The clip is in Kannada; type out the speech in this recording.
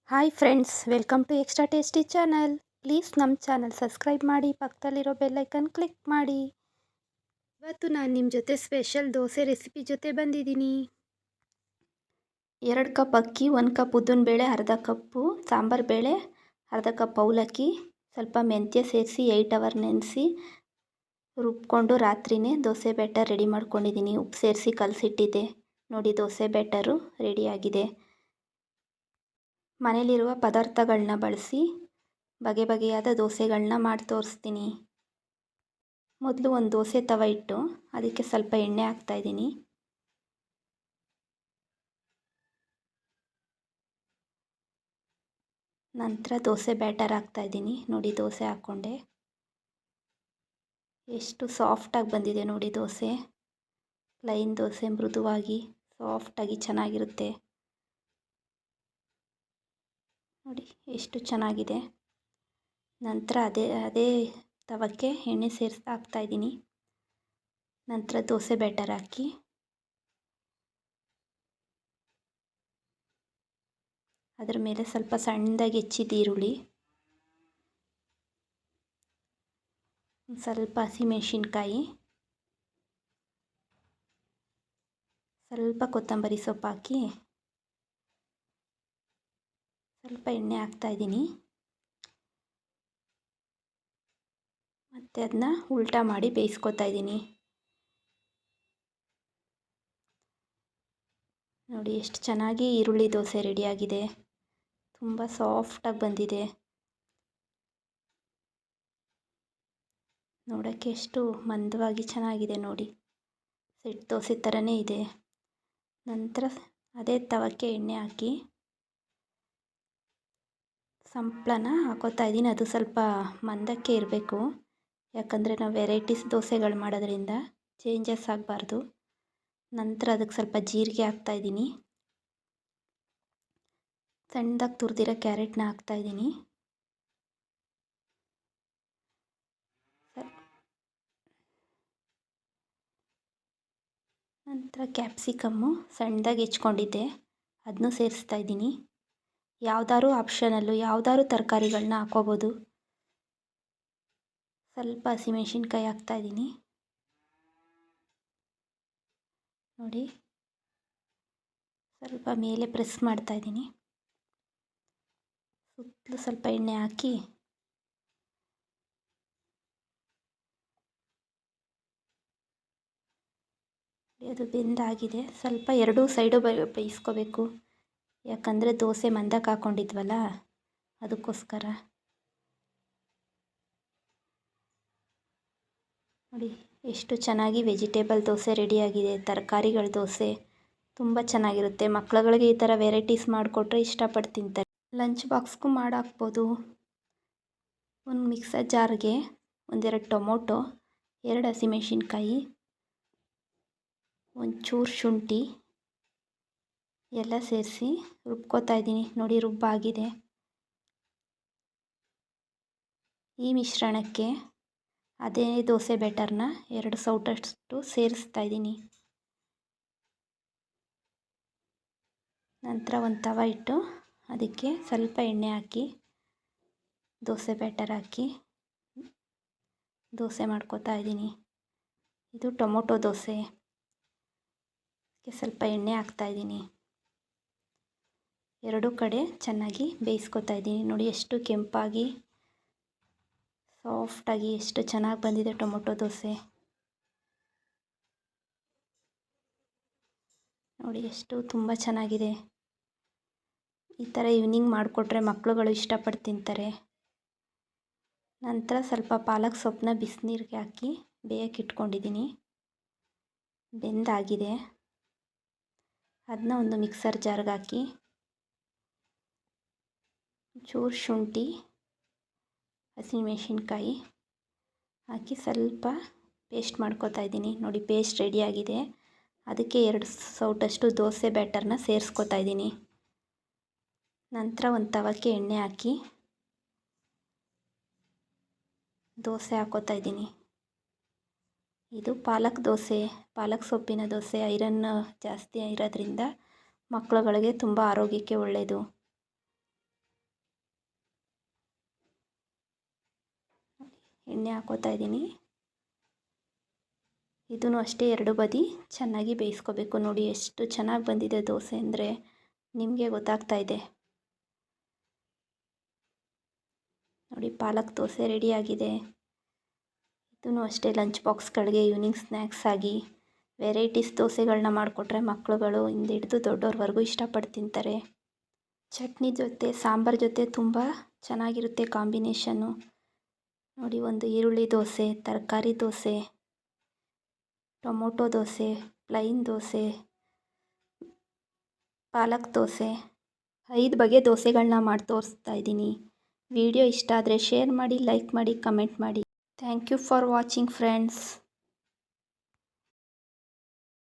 Hi friends, welcome to extra tasty channel. Please ನಮ್ಮ ಚಾನಲ್ ಸಬ್ಸ್ಕ್ರೈಬ್ ಮಾಡಿ, ಪಕ್ಕದಲ್ಲಿರೋ ಬೆಲ್ಲೈಕನ್ ಕ್ಲಿಕ್ ಮಾಡಿ. ಇವತ್ತು ನಾನು ನಿಮ್ಮ ಜೊತೆ ಸ್ಪೆಷಲ್ ದೋಸೆ ರೆಸಿಪಿ ಜೊತೆ ಬಂದಿದ್ದೀನಿ. 2 ಕಪ್ ಅಕ್ಕಿ, 1 ಕಪ್ ಉದ್ದಿನಬೇಳೆ, ಅರ್ಧ ಕಪ್ಪು ಸಾಂಬಾರು ಬೇಳೆ, ಅರ್ಧ ಕಪ್ ಅವಲಕ್ಕಿ, ಸ್ವಲ್ಪ ಮೆಂತ್ಯ ಸೇರಿಸಿ 8 ಅವರ್ ನೆನೆಸಿ ರುಬ್ಕೊಂಡು ರಾತ್ರಿನೇ ದೋಸೆ ಬ್ಯಾಟರ್ ರೆಡಿ ಮಾಡ್ಕೊಂಡಿದ್ದೀನಿ. ಉಪ್ಪು ಸೇರಿಸಿ ಕಲಸಿಟ್ಟಿದ್ದೆ. ನೋಡಿ, ದೋಸೆ ಬ್ಯಾಟರು ರೆಡಿಯಾಗಿದೆ. ಮನೇಲಿರುವ ಪದಾರ್ಥಗಳನ್ನ ಬಳಸಿ ಬಗೆ ಬಗೆಯಾದ ದೋಸೆಗಳನ್ನ ಮಾಡಿ ತೋರಿಸ್ತೀನಿ. ಮೊದಲು ಒಂದು ದೋಸೆ ತವ ಇಟ್ಟು ಅದಕ್ಕೆ ಸ್ವಲ್ಪ ಎಣ್ಣೆ ಹಾಕ್ತಾಯಿದ್ದೀನಿ. ನಂತರ ದೋಸೆ ಬ್ಯಾಟರ್ ಹಾಕ್ತಾಯಿದ್ದೀನಿ. ನೋಡಿ, ದೋಸೆ ಹಾಕ್ಕೊಂಡೆ. ಎಷ್ಟು ಸಾಫ್ಟಾಗಿ ಬಂದಿದೆ ನೋಡಿ ದೋಸೆ. ಪ್ಲೈನ್ ದೋಸೆ ಮೃದುವಾಗಿ ಸಾಫ್ಟಾಗಿ ಚೆನ್ನಾಗಿರುತ್ತೆ. ನೋಡಿ ಎಷ್ಟು ಚೆನ್ನಾಗಿದೆ. ನಂತರ ಅದೇ ತವಕ್ಕೆ ಎಣ್ಣೆ ಹಾಕ್ತಾಯಿದ್ದೀನಿ. ನಂತರ ದೋಸೆ ಬ್ಯಾಟರ್ ಹಾಕಿ ಅದರ ಮೇಲೆ ಸ್ವಲ್ಪ ಸಣ್ಣದಾಗಿ ಹೆಚ್ಚಿದ ಈರುಳ್ಳಿ, ಸ್ವಲ್ಪ ಹಸಿಮೆಣಸಿನ್ಕಾಯಿ, ಸ್ವಲ್ಪ ಕೊತ್ತಂಬರಿ ಸೊಪ್ಪು ಹಾಕಿ ಸ್ವಲ್ಪ ಎಣ್ಣೆ ಹಾಕ್ತಾಯಿದ್ದೀನಿ. ಮತ್ತು ಅದನ್ನ ಉಲ್ಟಾ ಮಾಡಿ ಬೇಯಿಸ್ಕೊತಾ ಇದ್ದೀನಿ. ನೋಡಿ ಎಷ್ಟು ಚೆನ್ನಾಗಿ ಈರುಳ್ಳಿ ದೋಸೆ ರೆಡಿಯಾಗಿದೆ. ತುಂಬ ಸಾಫ್ಟಾಗಿ ಬಂದಿದೆ. ನೋಡೋಕ್ಕೆ ಎಷ್ಟು ಮಂದವಾಗಿ ಚೆನ್ನಾಗಿದೆ ನೋಡಿ. ಸೆಟ್ ದೋಸೆ ಥರನೇ ಇದೆ. ನಂತರ ಅದೇ ತವಕ್ಕೆ ಎಣ್ಣೆ ಹಾಕಿ ಸಂಪ್ಳನ ಹಾಕೋತಾ ಇದ್ದೀನಿ. ಅದು ಸ್ವಲ್ಪ ಮಂದಕ್ಕೆ ಇರಬೇಕು, ಯಾಕಂದರೆ ನಾವು ವೆರೈಟೀಸ್ ದೋಸೆಗಳು ಮಾಡೋದ್ರಿಂದ ಚೇಂಜಸ್ ಆಗಬಾರ್ದು. ನಂತರ ಅದಕ್ಕೆ ಸ್ವಲ್ಪ ಜೀರಿಗೆ ಹಾಕ್ತಾಯಿದ್ದೀನಿ. ಸಣ್ಣದಾಗಿ ತುರಿದಿರೋ ಕ್ಯಾರೆಟ್ನ ಹಾಕ್ತಾಯಿದ್ದೀನಿ. ನಂತರ ಕ್ಯಾಪ್ಸಿಕಮ್ಮು ಸಣ್ಣದಾಗಿ ಹೆಚ್ಕೊಂಡಿದ್ದೆ, ಅದನ್ನೂ ಸೇರಿಸ್ತಾ ಇದ್ದೀನಿ. ಯಾವ್ದಾದ್ರು ಆಪ್ಷನಲ್ಲು, ಯಾವ್ದಾದ್ರು ತರಕಾರಿಗಳನ್ನ ಹಾಕ್ಕೋಬೋದು. ಸ್ವಲ್ಪ ಹಸಿಮೆಣ್ಸಿನ್ಕಾಯಿ ಹಾಕ್ತಾಯಿದ್ದೀನಿ. ನೋಡಿ, ಸ್ವಲ್ಪ ಮೇಲೆ ಪ್ರೆಸ್ ಮಾಡ್ತಾಯಿದ್ದೀನಿ. ಸುತ್ತಲೂ ಸ್ವಲ್ಪ ಎಣ್ಣೆ ಹಾಕಿ ಅದು ಬೆಂದಾಗಿದೆ. ಸ್ವಲ್ಪ ಎರಡೂ ಸೈಡು ಬೇಯಿಸ್ಕೋಬೇಕು, ಯಾಕಂದರೆ ದೋಸೆ ಮಂದಕ್ಕೆ ಹಾಕ್ಕೊಂಡಿದ್ವಲ್ಲ ಅದಕ್ಕೋಸ್ಕರ. ನೋಡಿ ಎಷ್ಟು ಚೆನ್ನಾಗಿ ವೆಜಿಟೇಬಲ್ ದೋಸೆ ರೆಡಿಯಾಗಿದೆ. ತರಕಾರಿಗಳ ದೋಸೆ ತುಂಬ ಚೆನ್ನಾಗಿರುತ್ತೆ. ಮಕ್ಳುಗಳಿಗೆ ಈ ಥರ ವೆರೈಟೀಸ್ ಮಾಡಿಕೊಟ್ರೆ ಇಷ್ಟಪಟ್ಟು ತಿಂತಾರೆ. ಲಂಚ್ ಬಾಕ್ಸ್ಗೂ ಮಾಡಾಕ್ಬೋದು. ಒಂದು ಮಿಕ್ಸರ್ ಜಾರ್ಗೆ 1-2 ಟೊಮೊಟೊ, 2 ಹಸಿಮೆಣ್ಸಿನ್ಕಾಯಿ, ಒಂಚೂರು ಶುಂಠಿ ಎಲ್ಲ ಸೇರಿಸಿ ರುಬ್ಕೋತಾ ಇದ್ದೀನಿ. ನೋಡಿ, ರುಬ್ಬಾಗಿದೆ. ಈ ಮಿಶ್ರಣಕ್ಕೆ ಅದೇ ದೋಸೆ ಬ್ಯಾಟರ್ನ 2 ಸೌಟಷ್ಟು ಸೇರಿಸ್ತಾ ಇದ್ದೀನಿ. ನಂತರ ಒಂದು ತವ ಇಟ್ಟು ಅದಕ್ಕೆ ಸ್ವಲ್ಪ ಎಣ್ಣೆ ಹಾಕಿ ದೋಸೆ ಬ್ಯಾಟರ್ ಹಾಕಿ ದೋಸೆ ಮಾಡ್ಕೋತಾ ಇದ್ದೀನಿ. ಇದು ಟೊಮೊಟೊ ದೋಸೆ. ಸ್ವಲ್ಪ ಎಣ್ಣೆ ಹಾಕ್ತಾಯಿದ್ದೀನಿ. ಎರಡೂ ಕಡೆ ಚೆನ್ನಾಗಿ ಬೇಯಿಸ್ಕೊತಾ ಇದ್ದೀನಿ. ನೋಡಿ ಎಷ್ಟು ಕೆಂಪಾಗಿ ಸಾಫ್ಟಾಗಿ ಎಷ್ಟು ಚೆನ್ನಾಗಿ ಬಂದಿದೆ ಟೊಮೊಟೊ ದೋಸೆ. ನೋಡಿ ಎಷ್ಟು ತುಂಬ ಚೆನ್ನಾಗಿದೆ. ಈ ಥರ ಈವ್ನಿಂಗ್ ಮಾಡಿಕೊಟ್ರೆ ಮಕ್ಕಳುಗಳು ಇಷ್ಟಪಟ್ಟು ತಿಂತಾರೆ. ನಂತರ ಸ್ವಲ್ಪ ಪಾಲಕ್ ಸೊಪ್ಪನ್ನ ಬಿಸಿನೀರಿಗೆ ಹಾಕಿ ಬೇಯಕ್ಕೆ ಇಟ್ಕೊಂಡಿದ್ದೀನಿ. ಬೆಂದಾಗಿದೆ. ಅದನ್ನ ಒಂದು ಮಿಕ್ಸರ್ ಜಾರ್ಗೆ ಹಾಕಿ ಚೂರು ಶುಂಠಿ, ಹಸಿಮೆಣ್ಸಿನ್ಕಾಯಿ ಹಾಕಿ ಸ್ವಲ್ಪ ಪೇಸ್ಟ್ ಮಾಡ್ಕೋತಾ ಇದ್ದೀನಿ. ನೋಡಿ, ಪೇಸ್ಟ್ ರೆಡಿಯಾಗಿದೆ. ಅದಕ್ಕೆ 2 ಸೌಟಷ್ಟು ದೋಸೆ ಬ್ಯಾಟರ್ನ ಸೇರಿಸ್ಕೋತಾ ಇದ್ದೀನಿ. ನಂತರ ಒಂದು ತವಕ್ಕೆ ಎಣ್ಣೆ ಹಾಕಿ ದೋಸೆ ಹಾಕೋತಾ ಇದ್ದೀನಿ. ಇದು ಪಾಲಕ್ ದೋಸೆ, ಪಾಲಕ್ ಸೊಪ್ಪಿನ ದೋಸೆ. ಐರನ್ ಜಾಸ್ತಿ ಇರೋದ್ರಿಂದ ಮಕ್ಕಳುಗಳಿಗೆ ತುಂಬ ಆರೋಗ್ಯಕ್ಕೆ ಒಳ್ಳೆಯದು. ಎಣ್ಣೆ ಹಾಕೋತಾ ಇದ್ದೀನಿ. ಇದೂ ಅಷ್ಟೇ 2 ಬದಿ ಚೆನ್ನಾಗಿ ಬೇಯಿಸ್ಕೋಬೇಕು. ನೋಡಿ ಎಷ್ಟು ಚೆನ್ನಾಗಿ ಬಂದಿದೆ ದೋಸೆ ಅಂದರೆ ನಿಮಗೆ ಗೊತ್ತಾಗ್ತಾ ಇದೆ. ನೋಡಿ ಪಾಲಕ್ ದೋಸೆ ರೆಡಿಯಾಗಿದೆ. ಇದೂ ಅಷ್ಟೇ ಲಂಚ್ ಬಾಕ್ಸ್ಗಳಿಗೆ ಈವ್ನಿಂಗ್ ಸ್ನ್ಯಾಕ್ಸ್ ಆಗಿ ವೆರೈಟೀಸ್ ದೋಸೆಗಳನ್ನ ಮಾಡಿಕೊಟ್ರೆ ಮಕ್ಕಳುಗಳು ಇಂದ ಹಿಡಿದು ದೊಡ್ಡವ್ರವರೆಗೂ ಇಷ್ಟಪಟ್ಟು ತಿಂತಾರೆ. ಚಟ್ನಿ ಜೊತೆ ಸಾಂಬಾರು ಜೊತೆ ತುಂಬ ಚೆನ್ನಾಗಿರುತ್ತೆ ಕಾಂಬಿನೇಷನ್ನು. ನೋಡಿ ಒಂದು ಈರುಳ್ಳಿ ದೋಸೆ, ತರಕಾರಿ ದೋಸೆ, ಟೊಮೊಟೊ ದೋಸೆ, ಪ್ಲೈನ್ ದೋಸೆ, ಪಾಲಕ್ ದೋಸೆ, 5 ಬಗೆ ದೋಸೆಗಳನ್ನ ಮಾಡಿ ತೋರಿಸ್ತಾ ಇದ್ದೀನಿ. ವಿಡಿಯೋ ಇಷ್ಟ ಆದರೆ ಶೇರ್ ಮಾಡಿ, ಲೈಕ್ ಮಾಡಿ, ಕಮೆಂಟ್ ಮಾಡಿ. Thank you for watching friends.